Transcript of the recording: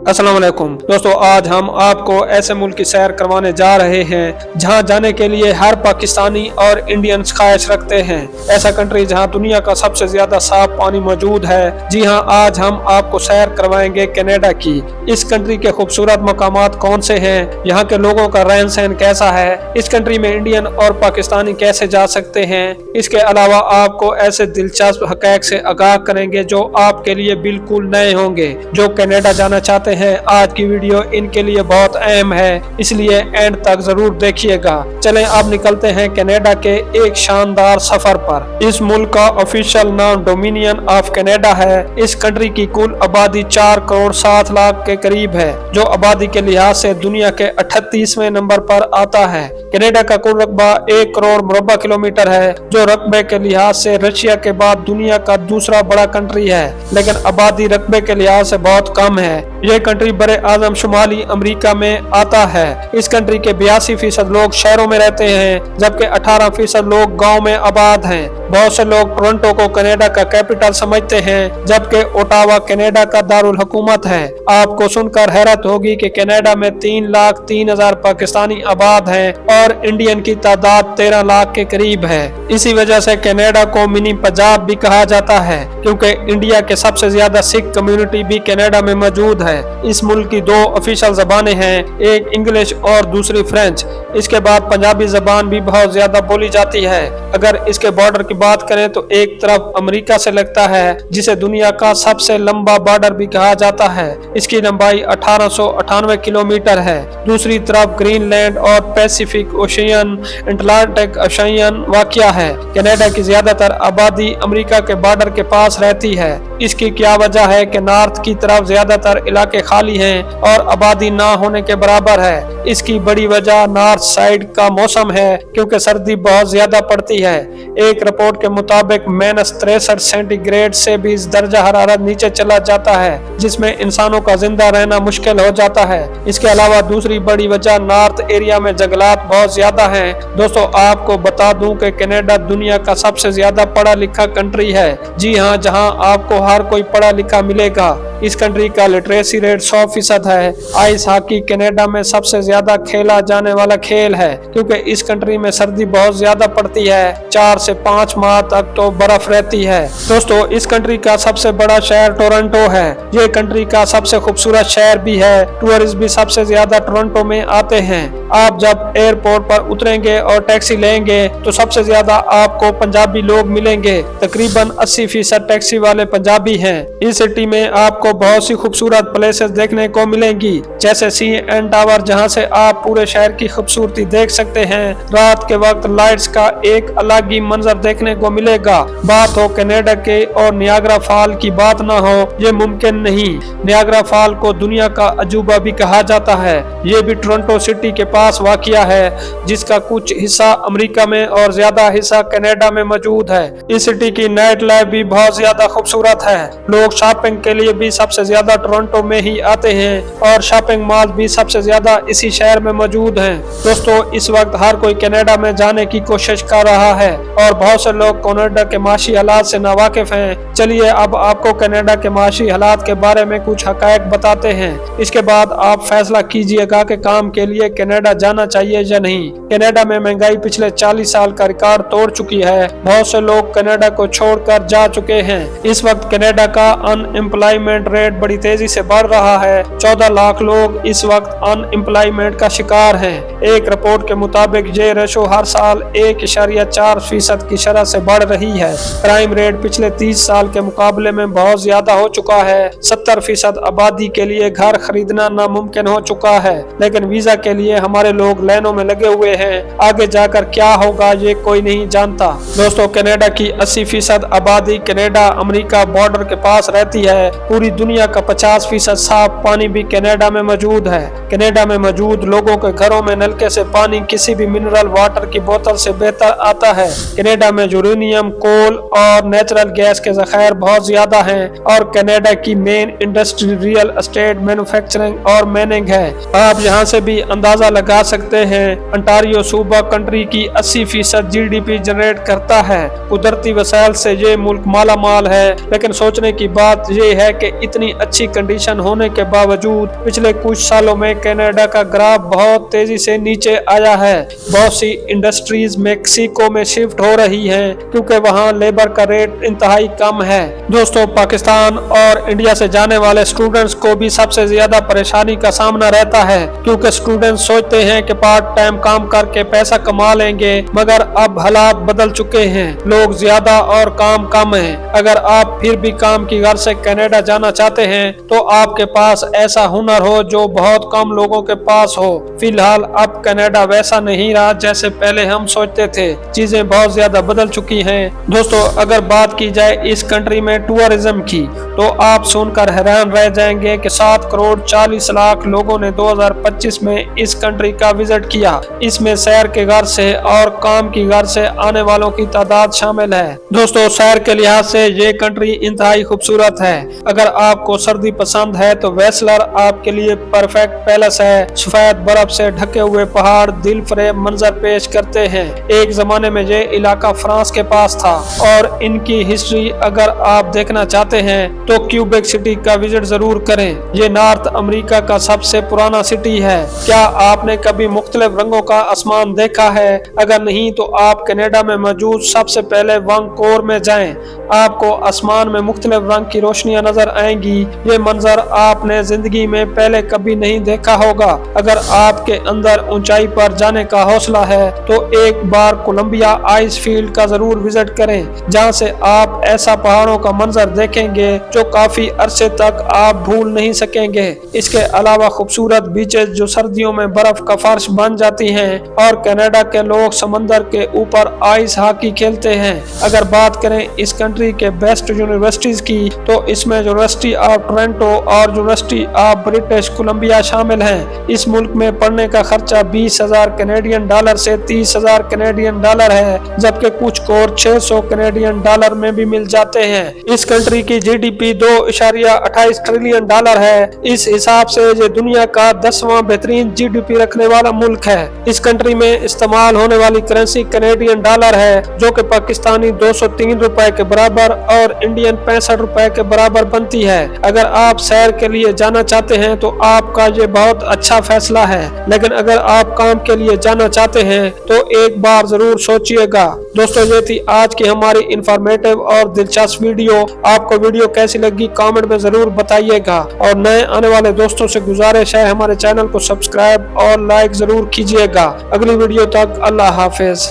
अस्सलाम वालेकुम दोस्तों, आज हम आपको ऐसे मुल्क की सैर करवाने जा रहे हैं जहां जाने के लिए हर पाकिस्तानी और इंडियन ख्वाहिश रखते हैं। ऐसा कंट्री जहां दुनिया का सबसे ज्यादा साफ पानी मौजूद है। जी हां, आज हम आपको सैर करवाएंगे कनाडा की। इस कंट्री के खूबसूरत मकामात कौन से हैं, यहाँ के लोगों का रहन सहन कैसा है, इस कंट्री में इंडियन और पाकिस्तानी कैसे जा सकते हैं। इसके अलावा आपको ऐसे दिलचस्प हक़ाइक़ से आगाह करेंगे जो आपके लिए बिल्कुल नए होंगे। जो कनाडा जाना चाहते हैं, आज की वीडियो इनके लिए बहुत अहम है, इसलिए एंड तक जरूर देखिएगा। चलें अब निकलते हैं कनाडा के एक शानदार सफर पर। इस मुल्क का ऑफिशियल नाम डोमिनियन ऑफ कनाडा है। इस कंट्री की कुल आबादी 4 करोड़ 7 लाख के करीब है, जो आबादी के लिहाज से दुनिया के 38वें नंबर पर आता है। कनाडा का कुल रकबा 1 करोड़ मुरब्बा किलोमीटर है, जो रकबे के लिहाज से रशिया के बाद दुनिया का दूसरा बड़ा कंट्री है, लेकिन आबादी रकबे के लिहाज से बहुत कम है। ये कंट्री बड़े आजम शुमाली अमेरिका में आता है। इस कंट्री के 82% लोग शहरों में रहते हैं, जबकि 18% लोग गांव में आबाद हैं। बहुत से लोग टोरंटो को कनाडा का कैपिटल समझते हैं, जबकि ओटावा कनाडा का दारुल हुकूमत है। आपको सुनकर हैरत होगी कि कनाडा में 3,03,000 पाकिस्तानी आबाद हैं और इंडियन की तादाद 13 लाख के करीब है। इसी वजह से कनाडा को मिनी पंजाब भी कहा जाता है, क्योंकि इंडिया के सबसे ज्यादा सिख कम्युनिटी भी कनाडा में मौजूद है। इस मुल्क की 2 ऑफिशियल जबानें हैं, एक इंग्लिश और दूसरी फ्रेंच। इसके बाद पंजाबी जबान भी बहुत ज्यादा बोली जाती है। अगर इसके बॉर्डर की बात करें तो एक तरफ अमेरिका से लगता है, जिसे दुनिया का सबसे लंबा बॉर्डर भी कहा जाता है। इसकी लंबाई 1898 किलोमीटर है। दूसरी तरफ ग्रीनलैंड और पैसिफिक ओशियन अटलांटिक ओशियन वाक़या है। कनाडा की ज्यादातर आबादी अमेरिका के बॉर्डर के पास रहती है। इसकी क्या वजह है कि नॉर्थ की तरफ ज्यादातर इलाके खाली हैं और आबादी ना होने के बराबर है। इसकी बड़ी वजह नॉर्थ साइड का मौसम है, क्योंकि सर्दी बहुत ज्यादा पड़ती है। एक रिपोर्ट के मुताबिक -63 सेंटीग्रेड से भी दर्जा हरारत नीचे चला जाता है, जिसमें इंसानों का जिंदा रहना मुश्किल हो जाता है। इसके अलावा दूसरी बड़ी वजह नॉर्थ एरिया में जंगलात बहुत ज्यादा हैं। दोस्तों, आपको बता दूं कि कनाडा दुनिया का सबसे ज्यादा पढ़ा लिखा कंट्री है। जी हाँ, जहाँ आपको हर कोई पढ़ा लिखा मिलेगा। इस कंट्री का लिटरेसी रेट 100% है। आइस हॉकी कनाडा में सबसे ज्यादा खेला जाने वाला खेल है, क्योंकि इस कंट्री में सर्दी बहुत ज्यादा पड़ती है। 4 से 5 माह तक तो बर्फ रहती है। दोस्तों, इस कंट्री का सबसे बड़ा शहर टोरंटो है। ये कंट्री का सबसे खूबसूरत शहर भी है। टूरिस्ट भी सबसे ज्यादा टोरंटो में आते हैं। आप जब एयरपोर्ट पर उतरेंगे और टैक्सी लेंगे तो सबसे ज्यादा आपको पंजाबी लोग मिलेंगे। तकरीबन 80% टैक्सी वाले पंजाबी हैं। इस सिटी में आपको बहुत सी खूबसूरत प्लेसेस देखने को मिलेंगी, जैसे CN टावर, जहां से आप पूरे शहर की खूबसूरती देख सकते हैं। रात के वक्त लाइट्स का एक अलग ही मंजर देखने को मिलेगा। बात हो कनाडा के और नियाग्रा फॉल की बात ना हो, ये मुमकिन नहीं। नियाग्रा फॉल को दुनिया का अजूबा भी कहा जाता है। ये भी टोरंटो सिटी के पास वाक़िया है, जिसका कुछ हिस्सा अमेरिका में और ज्यादा हिस्सा कनाडा में मौजूद है। इस सिटी की नाइट लाइफ भी बहुत ज्यादा खूबसूरत है। लोग शॉपिंग के लिए भी सबसे ज्यादा टोरंटो में ही आते हैं और शॉपिंग मॉल भी सबसे ज्यादा इसी शहर में मौजूद हैं। दोस्तों, इस वक्त हर कोई कनाडा में जाने की कोशिश कर रहा है और बहुत से लोग कनाडा के माशी हालात से नावाकिफ हैं। चलिए अब आपको कनाडा के माशी हालात के बारे में कुछ हकायक बताते हैं। इसके बाद आप फैसला कीजिएगा कि काम के लिए कनाडा जाना चाहिए या नहीं। कनाडा में महंगाई पिछले 40 साल का रिकॉर्ड तोड़ चुकी है। बहुत से लोग कनाडा को छोड़कर जा चुके हैं। इस वक्त कनाडा का अनएम्प्लॉयमेंट रेट बड़ी तेजी से बढ़ रहा है। 14 लाख लोग इस वक्त अनएम्प्लॉयमेंट का शिकार हैं। एक रिपोर्ट के मुताबिक ये रेशो हर साल 1.4% की शरह से बढ़ रही है। क्राइम रेट पिछले 30 साल के मुकाबले में बहुत ज्यादा हो चुका है। 70% आबादी के लिए घर खरीदना नामुमकिन हो चुका है, लेकिन वीजा के लिए हमारे लोग लाइनों में लगे हुए हैं। आगे जाकर क्या होगा ये कोई नहीं जानता। दोस्तों, कनाडा की 80% आबादी कनाडा अमेरिका बॉर्डर के पास रहती है। पूरी दुनिया का 50% साफ पानी भी कनाडा में मौजूद है। कनाडा में मौजूद लोगों के घरों में नलके से पानी किसी भी मिनरल वाटर की बोतल से बेहतर आता है। कनाडा में यूरेनियम, कोल और नेचुरल गैस के ज़खायर बहुत ज्यादा हैं और कनाडा की main industry real estate, manufacturing और माइनिंग है। आप यहाँ से भी अंदाजा लगा सकते हैं। अंटारियो सूबा कंट्री की 80% GDP जनरेट करता है। कुदरती वसाइल से ये मुल्क माला माल है, लेकिन सोचने की बात ये है कि इतनी अच्छी कंडीशन होने के बावजूद पिछले कुछ सालों में कनाडा का ग्राफ बहुत तेजी से नीचे आया है। बहुत सी इंडस्ट्रीज मेक्सिको में शिफ्ट हो रही हैं क्योंकि वहां लेबर का रेट इंतहाई कम है। दोस्तों, पाकिस्तान और इंडिया से जाने वाले स्टूडेंट्स को भी सबसे ज्यादा परेशानी का सामना रहता है क्योंकि स्टूडेंट्स सोचते हैं कि पार्ट टाइम काम करके पैसा कमा लेंगे, मगर अब हालात बदल चुके हैं। लोग ज्यादा और काम कम है। अगर आप फिर भी काम की गर्ज से कनाडा जाना चाहते हैं तो आपके पास ऐसा हुनर हो जो बहुत कम लोगों के पास हो। फिलहाल अब कनाडा वैसा नहीं रहा जैसे पहले हम सोचते थे। चीजें बहुत ज्यादा बदल चुकी हैं। दोस्तों, अगर बात की जाए इस कंट्री में टूरिज्म की तो आप सुनकर हैरान रह जाएंगे कि 7 करोड़ 40 लाख लोगों ने 2025 में इस कंट्री का विजिट किया। इसमें सैर के गर्ज से और काम की गर्ज से आने वालों की तादाद शामिल है। दोस्तों, सैर के लिहाज से ये कंट्री इंतहाई खूबसूरत है। अगर आपको सर्दी पसंद है तो वेस्लर आपके लिए परफेक्ट पैलेस है। सफेद बर्फ से ढके हुए पहाड़ दिल फरेब मंजर पेश करते हैं। एक जमाने में ये इलाका फ्रांस के पास था और इनकी हिस्ट्री अगर आप देखना चाहते हैं तो क्यूबेक सिटी का विजिट जरूर करें। ये नॉर्थ अमेरिका का सबसे पुराना सिटी है। क्या आपने कभी मुख्तलिफ रंगों का आसमान देखा है? अगर नहीं तो आप कनाडा में मौजूद सबसे पहले वैंकूवर में जाएं। आपको आसमान में मुख्तलिफ रंग की रोशनियां नजर आएंगी। ये मंजर आपने जिंदगी में पहले कभी नहीं देखा होगा। अगर आपके अंदर ऊंचाई पर जाने का हौसला है तो एक बार कोलंबिया आइस फील्ड का जरूर विजिट करें, जहां से आप ऐसा पहाड़ों का मंजर देखेंगे जो काफी अरसे तक आप भूल नहीं सकेंगे। इसके अलावा खूबसूरत बीचेस जो सर्दियों में बर्फ का फर्श बन जाती हैं और कनाडा के लोग समंदर के ऊपर आइस हॉकी खेलते हैं। अगर बात करें इस कंट्री के बेस्ट यूनिवर्सिटीज की तो इसमें यूनिवर्सिटी ऑफ टोरंटो और यूनिवर्सिटी ऑफ ब्रिटिश कोलंबिया शामिल हैं। इस मुल्क में पढ़ने का खर्चा 20,000 कैनेडियन डॉलर से 30,000 कैनेडियन डॉलर है, जबकि कुछ कोर्स 600 कैनेडियन डॉलर में भी मिल जाते हैं। इस कंट्री की जीडीपी 2.28 ट्रिलियन डॉलर है। इस हिसाब से ये दुनिया का 10वां बेहतरीन जीडीपी रखने वाला मुल्क है। इस कंट्री में इस्तेमाल होने वाली करेंसी कैनेडियन डॉलर है, जो कि पाकिस्तानी 203 रुपए के बराबर और इंडियन 65 रुपए के बराबर बनती है। अगर आप सैर के लिए जाना चाहते हैं तो आपका ये बहुत अच्छा फैसला है, लेकिन अगर आप काम के लिए जाना चाहते हैं तो एक बार जरूर सोचिएगा। दोस्तों, ये थी आज की हमारी इंफॉर्मेटिव और दिलचस्प वीडियो। आपको वीडियो कैसी लगी कमेंट में जरूर बताइएगा और नए आने वाले दोस्तों से गुजारिश है हमारे चैनल को सब्सक्राइब और लाइक जरूर कीजिएगा। अगली वीडियो तक अल्लाह हाफिज।